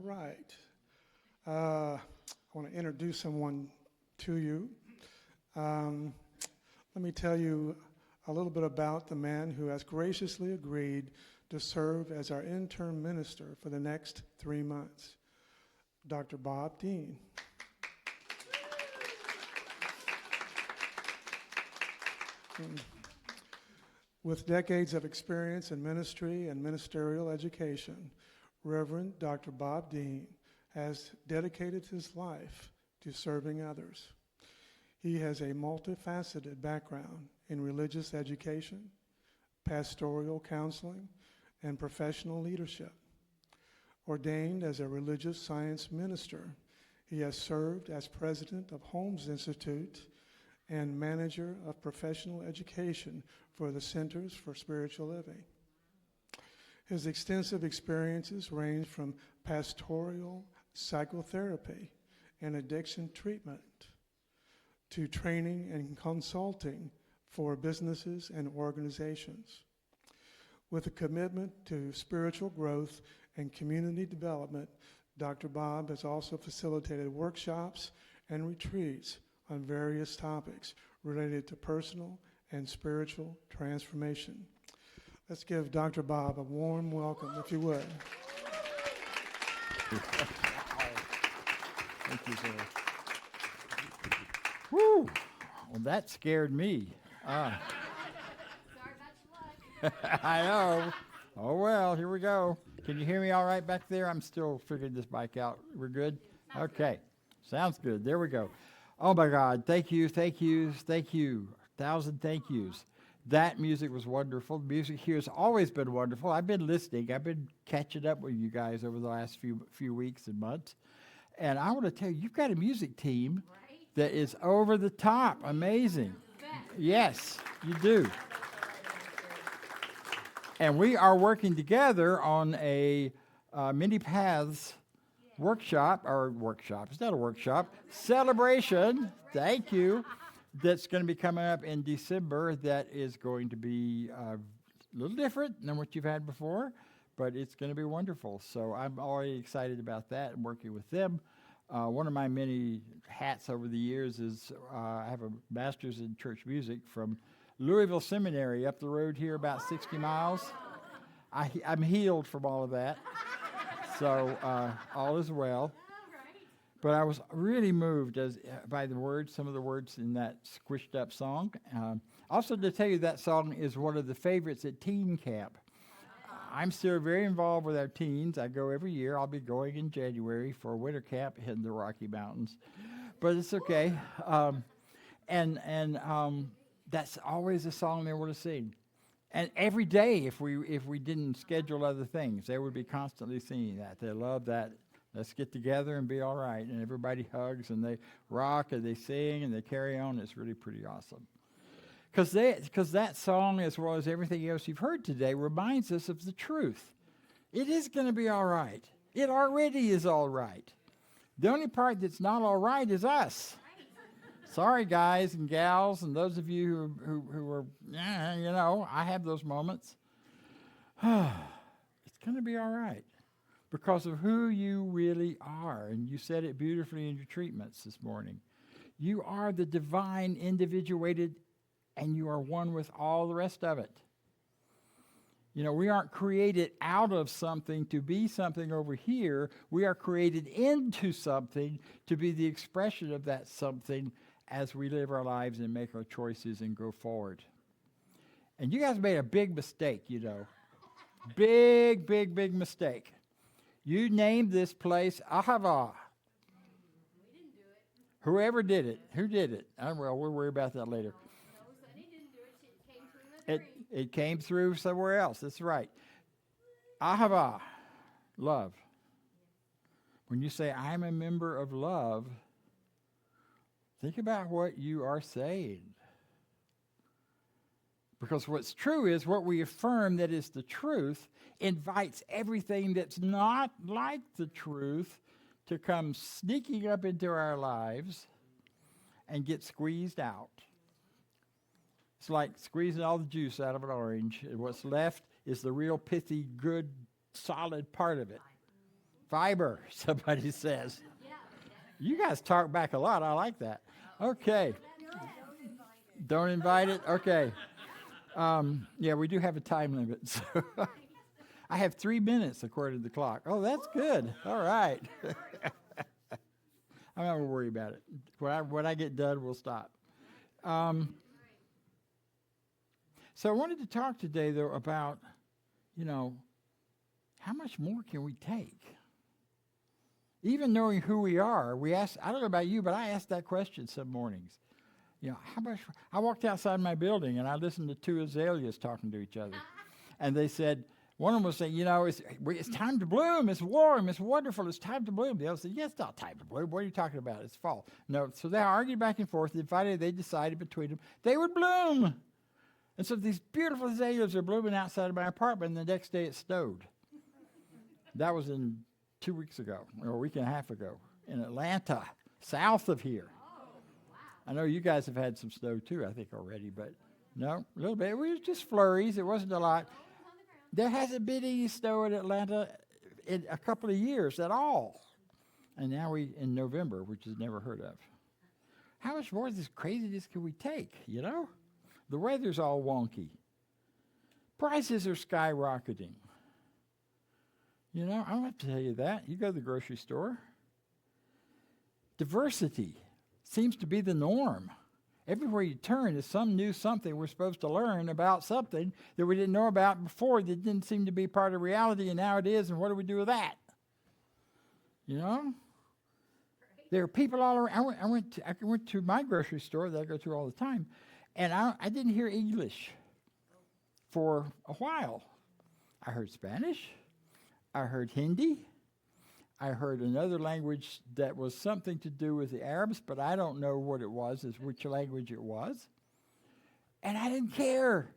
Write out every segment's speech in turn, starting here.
right. I want to introduce someone to you. Let me tell you a little bit about the man who has graciously agreed to serve as our interim minister for the next 3 months, Dr. Bob Deen. With decades of experience in ministry and ministerial education, Reverend Dr. Bob Deen has dedicated his life to serving others. He has a multifaceted background in religious education, pastoral counseling, and professional leadership. Ordained as a religious science minister, he has served as president of Holmes Institute and manager of professional education for the Centers for Spiritual Living. His extensive experiences range from pastoral psychotherapy and addiction treatment to training and consulting for businesses and organizations. With a commitment to spiritual growth and community development, Dr. Bob has also facilitated workshops and retreats on various topics related to personal and spiritual transformation. Let's give Dr. Bob a warm welcome, if you would. Thank you, sir. Woo! Well, that scared me. Sorry about your luck. I know. Oh, well, here we go. Can you hear me all right back there? I'm still figuring this bike out. We're good? Okay. Sounds good. There we go. Oh, my God. Thank you, thank you, thank you. 1,000 thank yous. That music was wonderful. The music here has always been wonderful. I've been listening. I've been catching up with you guys over the last few weeks and months. And I want to tell you, you've got a music team that is over the top. Amazing. Yes, you do. And we are working together on a Many Paths workshop. It's not a workshop, celebration. Thank you. That's going to be coming up in December. That is going to be a little different than what you've had before, but it's going to be wonderful. So I'm already excited about that and working with them. One of my many hats over the years is I have a master's in church music from Louisville Seminary up the road here, about 60 miles. I'm healed from all of that, so all is well. But I was really moved by the words, some of the words in that squished up song. Also to tell you that song is one of the favorites at teen camp. I'm still very involved with our teens. I go every year. I'll be going in January for a winter camp in the Rocky Mountains. But it's okay. That's always a song they want to sing. And every day, if we didn't schedule other things, they would be constantly singing that. They love that. Let's get together and be all right. And everybody hugs and they rock and they sing and they carry on. It's really pretty awesome. Because that song, as well as everything else you've heard today, reminds us of the truth. It is going to be all right. It already is all right. The only part that's not all right is us. Sorry, guys and gals, and those of you who are, I have those moments. It's going to be all right because of who you really are. And you said it beautifully in your treatments this morning. You are the divine, individuated, and you are one with all the rest of it. You know, we aren't created out of something to be something over here. We are created into something to be the expression of that something as we live our lives and make our choices and go forward. And you guys made a big mistake, you know. Big, big, big mistake. You named this place Ahava. We didn't do it. Whoever did it. Who did it? Well, we'll worry about that later. No, Sonny didn't do it. It came through the dream. It came through somewhere else. That's right. Ahava, love. When you say, I'm a member of love, think about what you are saying. Because what's true is what we affirm that is the truth invites everything that's not like the truth to come sneaking up into our lives and get squeezed out. It's like squeezing all the juice out of an orange, and what's left is the real pithy, good, solid part of it. Fiber, somebody says. Yeah. You guys talk back a lot. I like that. Okay. Don't invite it? Okay. Yeah, we do have a time limit. So I have 3 minutes according to the clock. Oh, that's good. All right. I'm not going to worry about it. When I get done, we'll stop. So I wanted to talk today, though, about, how much more can we take? Even knowing who we are, I don't know about you, but I ask that question some mornings. How much? I walked outside my building and I listened to 2 azaleas talking to each other. And they said, one of them was saying, it's time to bloom. It's warm. It's wonderful. It's time to bloom. The other said, yeah, it's not time to bloom. What are you talking about? It's fall. No. So they argued back and forth. And finally, they decided between them they would bloom. And so these beautiful azaleas are blooming outside of my apartment. And the next day it snowed. That was in 2 weeks ago, or a week and a half ago, in Atlanta, south of here. I know you guys have had some snow too, I think already, but no, a little bit. It was just flurries. It wasn't a lot. There hasn't been any snow in Atlanta in a couple of years at all. And now we in November, which is never heard of. How much more of this craziness can we take, The weather's all wonky. Prices are skyrocketing. I don't have to tell you that. You go to the grocery store. Diversity seems to be the norm. Everywhere you turn is some new something we're supposed to learn about something that we didn't know about before that didn't seem to be part of reality, and now it is, and what do we do with that? There are people all around. I went to my grocery store that I go to all the time, and I didn't hear English for a while. I heard Spanish. I heard Hindi. I heard another language that was something to do with the Arabs, but I don't know what it was, which language it was. And I didn't care.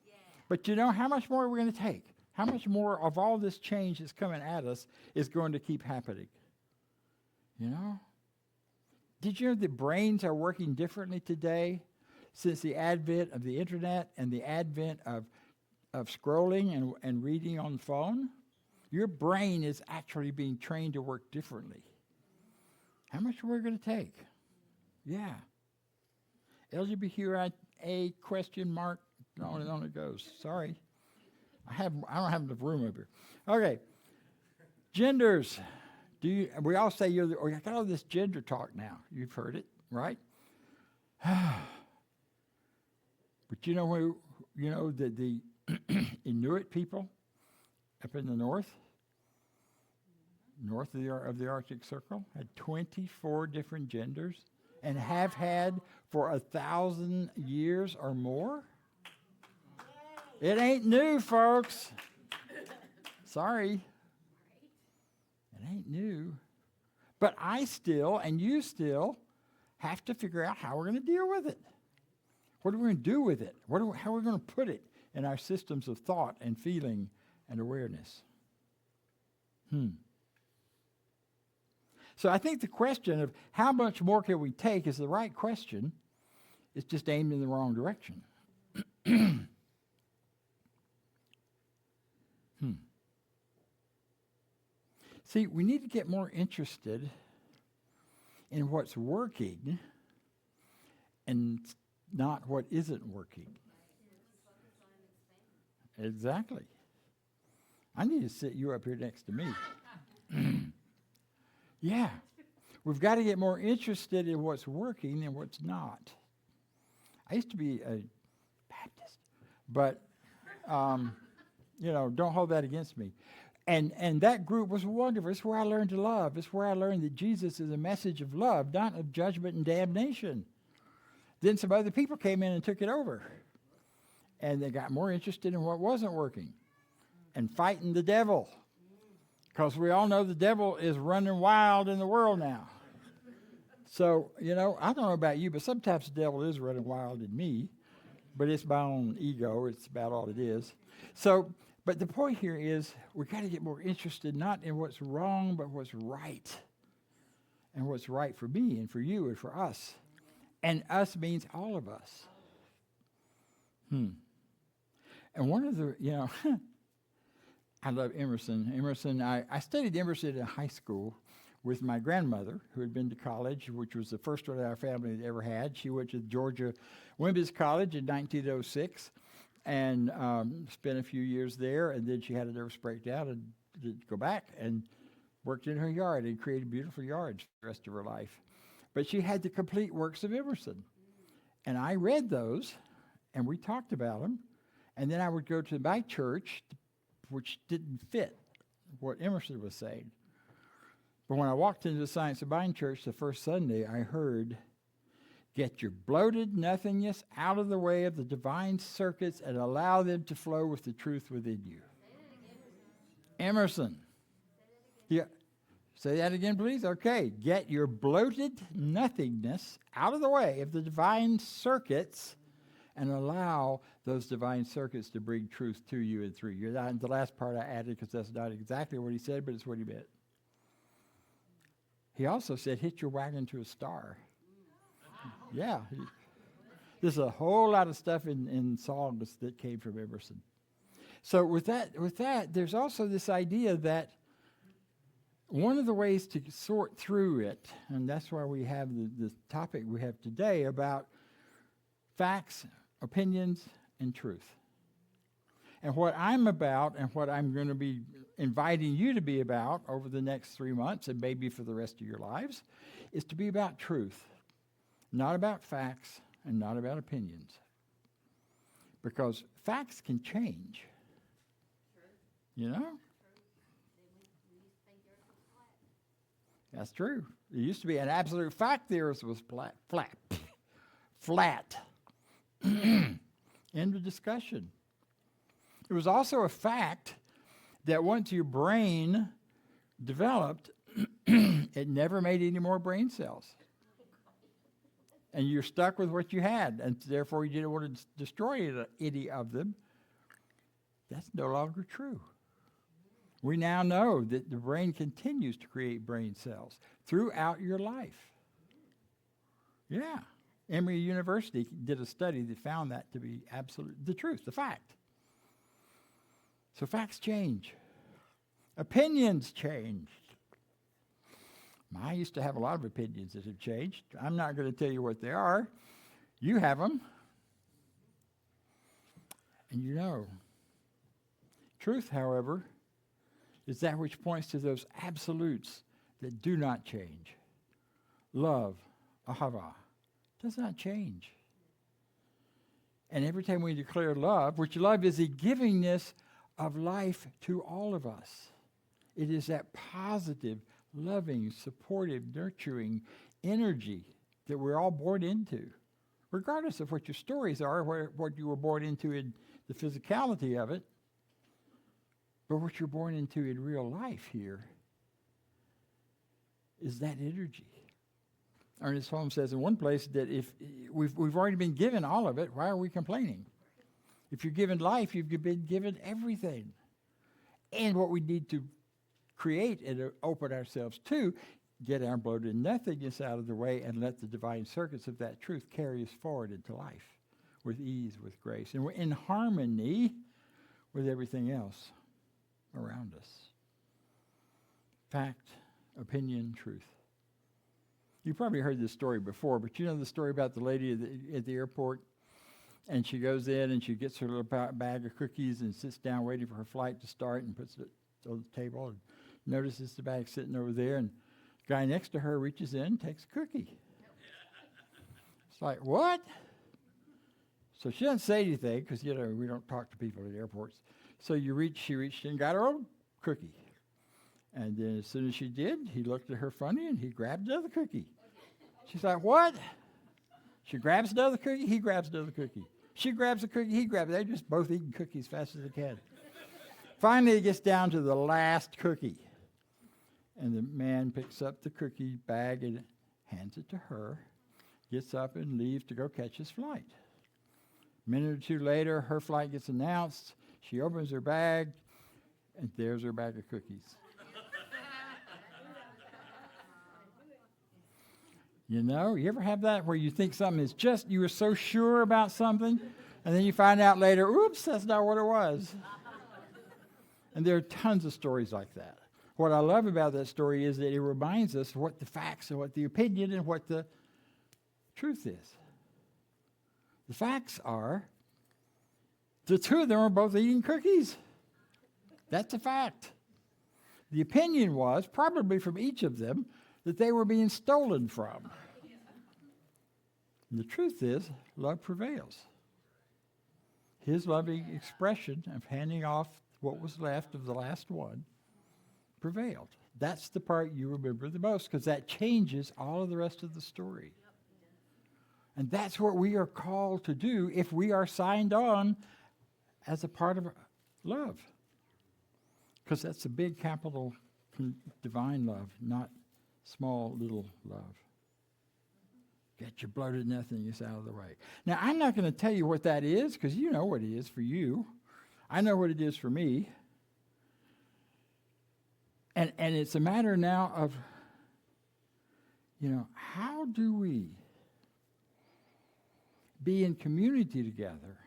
Yeah. But how much more are we going to take? How much more of all this change that's coming at us is going to keep happening? Did you know that brains are working differently today since the advent of the internet and the advent of scrolling and reading on the phone? Your brain is actually being trained to work differently. How much are we going to take? Yeah. LGBTQIA question mark. On and on it goes. Sorry. I don't have enough room over here. Okay. Genders. We all say I got all this gender talk now. You've heard it, right? But that the Inuit people up in the north of the Arctic Circle, had 24 different genders and have had for 1,000 years or more. It ain't new, folks. Sorry. It ain't new. But I still, and you still, have to figure out how we're going to deal with it. What are we going to do with it? How are we going to put it in our systems of thought and feeling and awareness? So I think the question of how much more can we take is the right question. It's just aimed in the wrong direction. See, we need to get more interested in what's working and not what isn't working. Exactly. I need to sit you up here next to me. Yeah. We've got to get more interested in what's working and what's not. I used to be a Baptist, but, don't hold that against me. And that group was wonderful. It's where I learned to love. It's where I learned that Jesus is a message of love, not of judgment and damnation. Then some other people came in and took it over. And they got more interested in what wasn't working and fighting the devil. Because we all know the devil is running wild in the world now. So, I don't know about you, but sometimes the devil is running wild in me. But it's my own ego. It's about all it is. So, but the point here is we've got to get more interested not in what's wrong, but what's right. And what's right for me and for you and for us. And us means all of us. And one of the, I love Emerson. I studied Emerson in high school with my grandmother, who had been to college, which was the first one our family had ever had. She went to Georgia Women's College in 1906 and spent a few years there, and then she had a nervous breakdown and did go back and worked in her yard and created beautiful yards for the rest of her life. But she had the complete works of Emerson. And I read those, and we talked about them, and then I would go to my church, which didn't fit what Emerson was saying. But when I walked into the Science of Mind Church the first Sunday, I heard, "Get your bloated nothingness out of the way of the divine circuits and allow them to flow with the truth within you." Emerson. Yeah. Say that again, please. Okay. Get your bloated nothingness out of the way of the divine circuits and allow those divine circuits to bring truth to you and through you. The last part I added because that's not exactly what he said, but it's what he meant. He also said, hit your wagon to a star. Yeah. There's a whole lot of stuff in songs that came from Emerson. So with that, there's also this idea that one of the ways to sort through it, and that's why we have the topic we have today about facts, opinions, and truth. And what I'm about and what I'm going to be inviting you to be about over the next 3 months and maybe for the rest of your lives is to be about truth, not about facts and not about opinions. Because facts can change. You know? That's true. It used to be an absolute fact the earth was flat. End of discussion. It was also a fact that once your brain developed, it never made any more brain cells. And you're stuck with what you had, and therefore you didn't want to destroy any of them. That's no longer true. We now know that the brain continues to create brain cells throughout your life. Yeah. Emory University did a study that found that to be the truth, the fact. So facts change. Opinions changed. I used to have a lot of opinions that have changed. I'm not going to tell you what they are. You have them. And you know. Truth, however, is that which points to those absolutes that do not change. Love, Ahava, does not change. And every time we declare love, which love is the givingness of life to all of us. It is that positive, loving, supportive, nurturing energy that we're all born into, regardless of what your stories are, what you were born into in the physicality of it, but what you're born into in real life here is that energy. Ernest Holmes says in one place that if we've already been given all of it, why are we complaining? If you're given life, you've been given everything. And what we need to create and open ourselves to, get our bloated nothingness out of the way and let the divine circuits of that truth carry us forward into life with ease, with grace. And we're in harmony with everything else around us. Fact, opinion, truth. You probably heard this story before, but you know the story about the lady at the airport? And she goes in and she gets her little bag of cookies and sits down waiting for her flight to start and puts it on the table and notices the bag sitting over there. And the guy next to her reaches in and takes a cookie. It's like, what? So she doesn't say anything because, you know, we don't talk to people at airports. So she reached in and got her own cookie. And then as soon as she did, he looked at her funny and he grabbed another cookie. She's like, what? She grabs another cookie, he grabs another cookie. She grabs a cookie, he grabs it. They're just both eating cookies as fast as they can. Finally, it gets down to the last cookie. And the man picks up the cookie bag and hands it to her, gets up and leaves to go catch his flight. A minute or two later, her flight gets announced. She opens her bag, and there's her bag of cookies. You know, you ever have that where you think something is just, you were so sure about something, and then you find out later, oops, that's not what it was. And there are tons of stories like that. What I love about that story is that it reminds us what the facts and what the opinion and what the truth is. The facts are the two of them are both eating cookies. That's a fact. The opinion was, probably from each of them, that they were being stolen from. And the truth is, love prevails. His loving expression of handing off what was left of the last one prevailed. That's the part you remember the most, because that changes all of the rest of the story. And that's what we are called to do if we are signed on as a part of love. Because that's a big capital divine love, not small little love. Get your bloated nothingness out of the way. Now, I'm not going to tell you what that is, because you know what it is for you. I know what it is for me. And it's a matter now of, how do we be in community together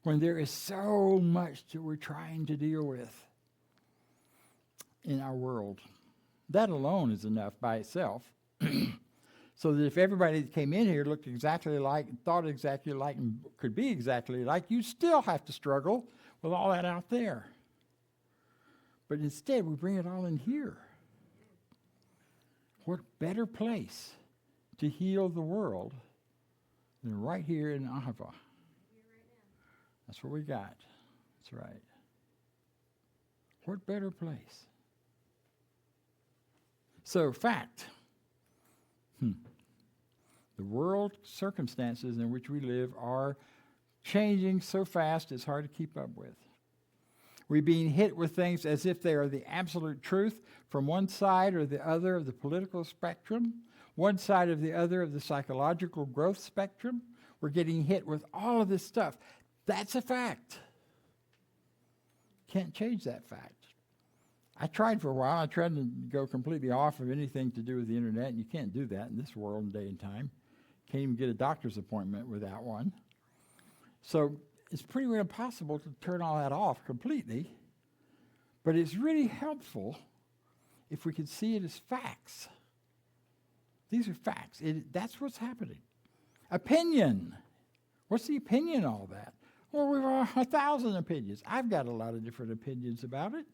when there is so much that we're trying to deal with in our world? That alone is enough by itself. So that if everybody that came in here looked exactly like, thought exactly like, and could be exactly like, you still have to struggle with all that out there. But instead, we bring it all in here. What better place to heal the world than right here in Ahava? That's what we got. That's right. What better place? So, fact. The world circumstances in which we live are changing so fast it's hard to keep up with. We're being hit with things as if they are the absolute truth from one side or the other of the political spectrum, one side or the other of the psychological growth spectrum. We're getting hit with all of this stuff. That's a fact. Can't change that fact. I tried for a while. I tried to go completely off of anything to do with the internet, and you can't do that in this world and day and time. Can't even get a doctor's appointment without one. So it's pretty well impossible to turn all that off completely. But it's really helpful if we can see it as facts. These are facts. That's what's happening. Opinion. What's the opinion of all that? Well, we've got 1,000 opinions. I've got a lot of different opinions about it.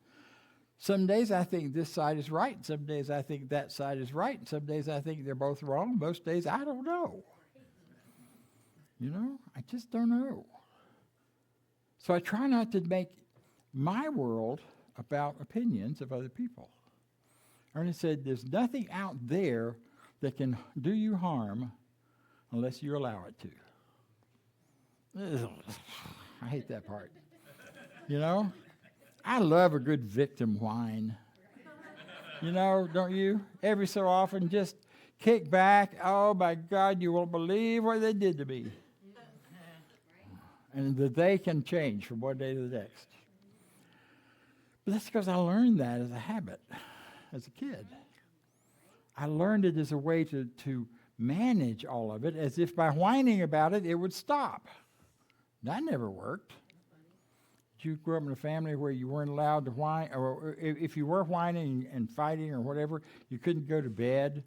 Some days I think this side is right. Some days I think that side is right. Some days I think they're both wrong. Most days I don't know. I just don't know. So I try not to make my world about opinions of other people. Ernest said, there's nothing out there that can do you harm unless you allow it to. Ugh. I hate that part. I love a good victim whine. Don't you? Every so often, just kick back. Oh, my God, you won't believe what they did to me. And that they can change from one day to the next. But that's because I learned that as a habit as a kid. I learned it as a way to manage all of it, as if by whining about it, it would stop. That never worked. You grew up in a family where you weren't allowed to whine, or if you were whining and fighting or whatever, you couldn't go to bed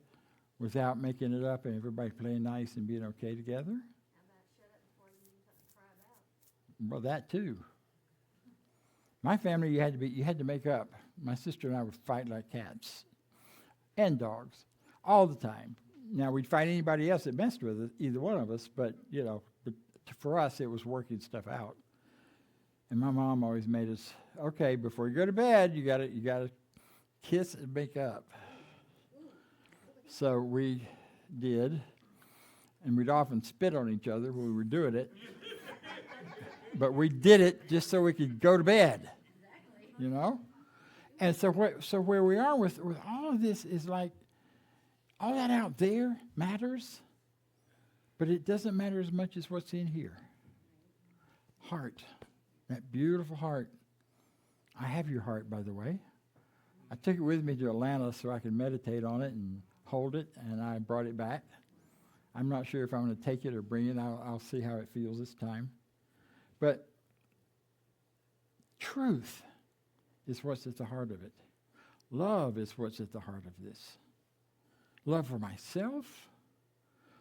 without making it up and everybody playing nice and being okay together? Well, that too. My family, you had to make up. My sister and I would fight like cats and dogs all the time. Now, we'd fight anybody else that messed with it, either one of us, but for us, it was working stuff out. And my mom always made us, okay, before you go to bed, you gotta kiss and make up. So we did, and we'd often spit on each other when we were doing it. But we did it just so we could go to bed, And so where we are with all of this is like, all that out there matters, but it doesn't matter as much as what's in here. Heart. That beautiful heart. I have your heart, by the way. I took it with me to Atlanta so I could meditate on it and hold it, and I brought it back. I'm not sure if I'm going to take it or bring it. I'll see how it feels this time. But truth. is what's at the heart of it. Love is what's at the heart of this. Love for myself,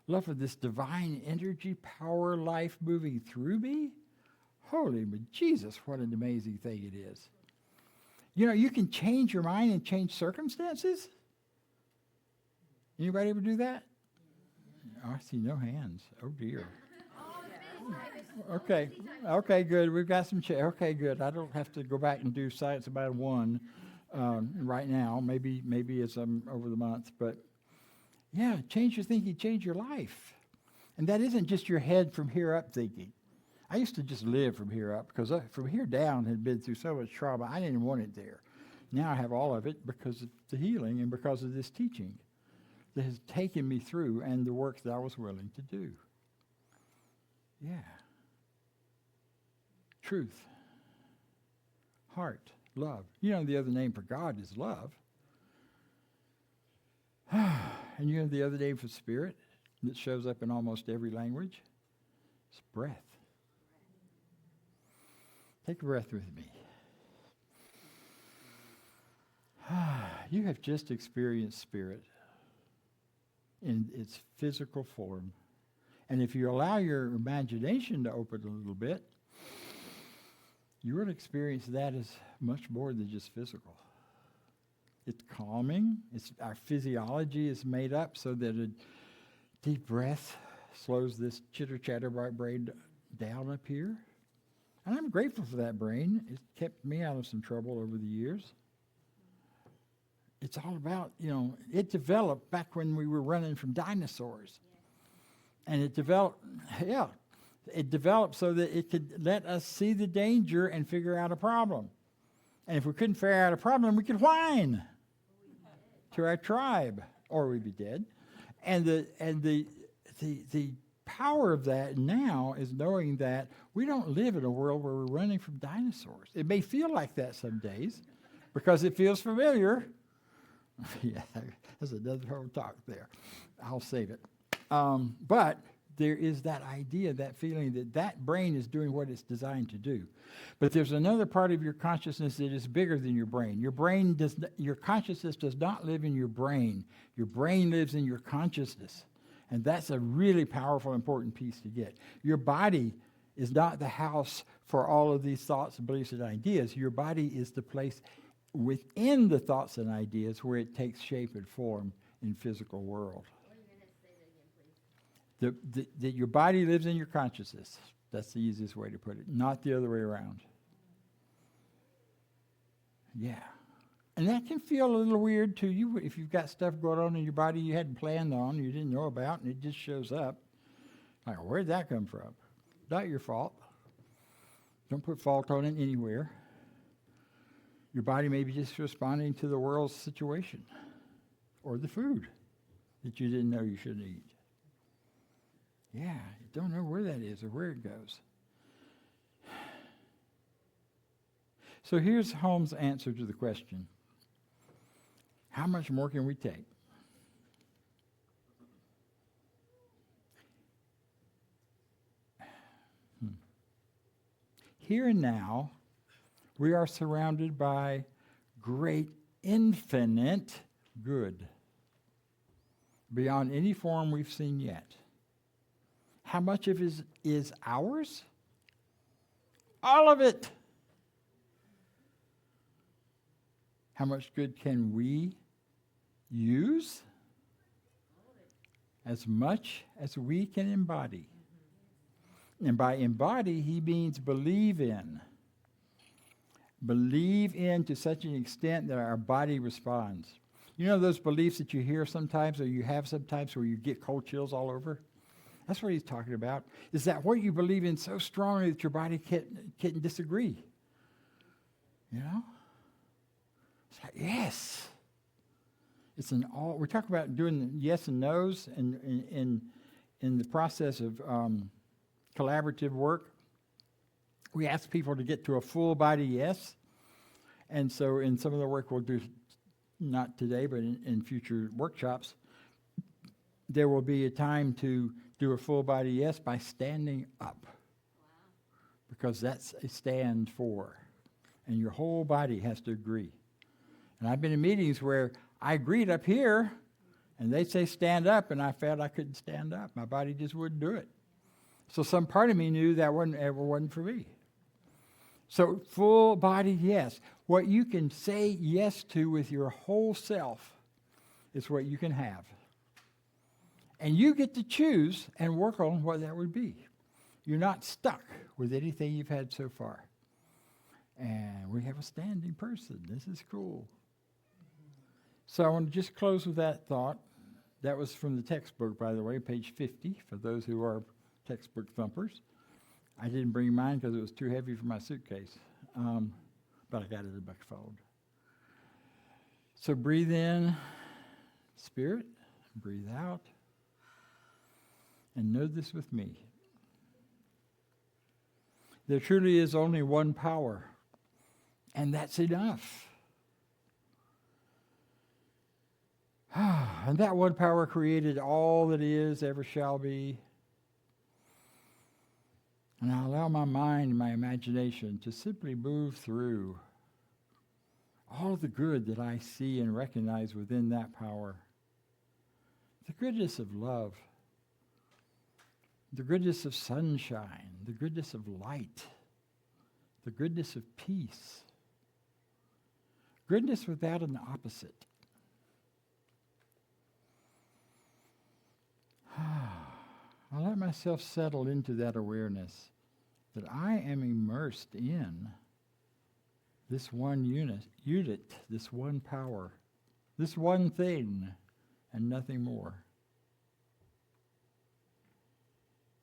love for this divine energy, power, life moving through me. Holy Jesus, what an amazing thing it is. You know, you can change your mind and change circumstances. Anybody ever do that? Oh, I see no hands. Oh, dear. Okay, good. We've got some okay, good. I don't have to go back and do science about one right now. Maybe as I'm over the month. But, yeah, change your thinking, change your life. And that isn't just your head from here up thinking. I used to just live from here up because from here down had been through so much trauma. I didn't want it there. Now I have all of it because of the healing and because of this teaching that has taken me through and the work that I was willing to do. Yeah. Truth. Heart. Love. You know the other name for God is love. And you know the other name for spirit that shows up in almost every language? It's breath. Take a breath with me. You have just experienced spirit in its physical form. And if you allow your imagination to open a little bit, you will experience that as much more than just physical. It's calming. Our physiology is made up so that a deep breath slows this chitter-chatter brain down up here. And I'm grateful for that brain. It kept me out of some trouble over the years. It's all about, it developed back when we were running from dinosaurs. And it developed so that it could let us see the danger and figure out a problem. And if we couldn't figure out a problem, we could whine to our tribe, or we'd be dead. And the power of that now is knowing that we don't live in a world where we're running from dinosaurs. It may feel like that some days because it feels familiar. Yeah, there's another whole talk there. I'll save it. But there is that idea, that feeling that brain is doing what it's designed to do. But there's another part of your consciousness that is bigger than your brain. Your consciousness does not live in your brain. Your brain lives in your consciousness. And that's a really powerful, important piece to get. Your body is not the house for all of these thoughts and beliefs and ideas. Your body is the place within the thoughts and ideas where it takes shape and form in physical world. That your body lives in your consciousness. That's the easiest way to put it, not the other way around. Yeah. And that can feel a little weird to you if you've got stuff going on in your body you hadn't planned on, you didn't know about, and it just shows up. Like, where'd that come from? Not your fault. Don't put fault on it anywhere. Your body may be just responding to the world's situation or the food that you didn't know you shouldn't eat. Yeah, you don't know where that is or where it goes. So here's Holmes' answer to the question. How much more can we take? Here and now, we are surrounded by great infinite good beyond any form we've seen yet. How much of it is ours? All of it. How much good can we use? As much as we can embody. And by embody, he means believe in. Believe in to such an extent that our body responds. You know those beliefs that you hear sometimes or you have sometimes where you get cold chills all over? That's what he's talking about. Is that what you believe in so strongly that your body can't disagree? You know? It's like, yes. It's an all. We're talking about doing yes and no's and in the process of collaborative work. We ask people to get to a full body yes. And so in some of the work we'll do, not today, but in future workshops, there will be a time to do a full body yes by standing up. Wow. Because that's a stand for. and your whole body has to agree. And I've been in meetings where I agreed up here, and they say stand up, and I felt I couldn't stand up. My body just wouldn't do it. So some part of me knew that wasn't for me. So full body yes. What you can say yes to with your whole self is what you can have. And you get to choose and work on what that would be. You're not stuck with anything you've had so far. And we have a standing person. This is cool. So I want to just close with that thought. That was from the textbook, by the way, page 50, for those who are textbook thumpers. I didn't bring mine because it was too heavy for my suitcase. But I got it in my phone. So breathe in, Spirit. Breathe out. And know this with me. There truly is only one power, and that's enough. And that one power created all that is, ever shall be. And I allow my mind and my imagination to simply move through all the good that I see and recognize within that power. The goodness of love, the goodness of sunshine, the goodness of light, the goodness of peace, goodness without an opposite. I let myself settle into that awareness that I am immersed in this one unit, this one power, this one thing, and nothing more.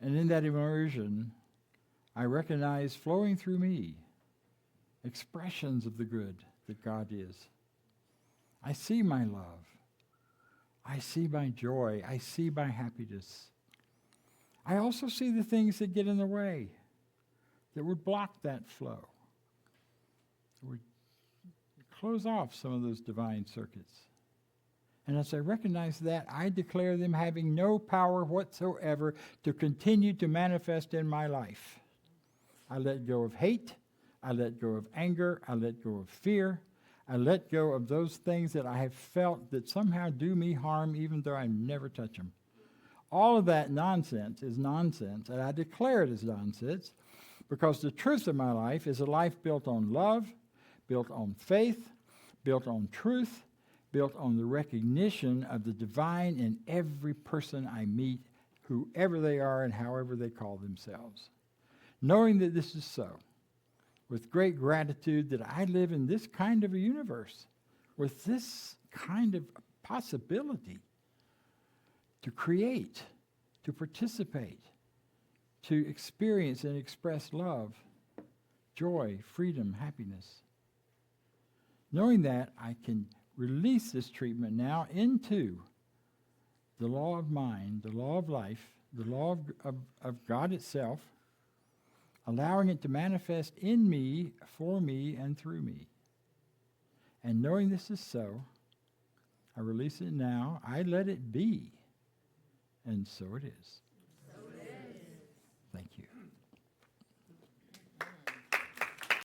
And in that immersion, I recognize flowing through me expressions of the good that God is. I see my love. I see my joy. I see my happiness. I also see the things that get in the way, that would block that flow, that would close off some of those divine circuits. And as I recognize that, I declare them having no power whatsoever to continue to manifest in my life. I let go of hate. I let go of anger. I let go of fear. I let go of those things that I have felt that somehow do me harm, even though I never touch them. All of that nonsense is nonsense, and I declare it as nonsense because the truth of my life is a life built on love, built on faith, built on truth, built on the recognition of the divine in every person I meet, whoever they are and however they call themselves. Knowing that this is so, with great gratitude that I live in this kind of a universe, with this kind of possibility to create, to participate, to experience and express love, joy, freedom, happiness. Knowing that, I can release this treatment now into the law of mind, the law of life, the law of God itself, allowing it to manifest in me, for me, and through me. And knowing this is so, I release it now. I let it be. And so it is. So it is. Thank you.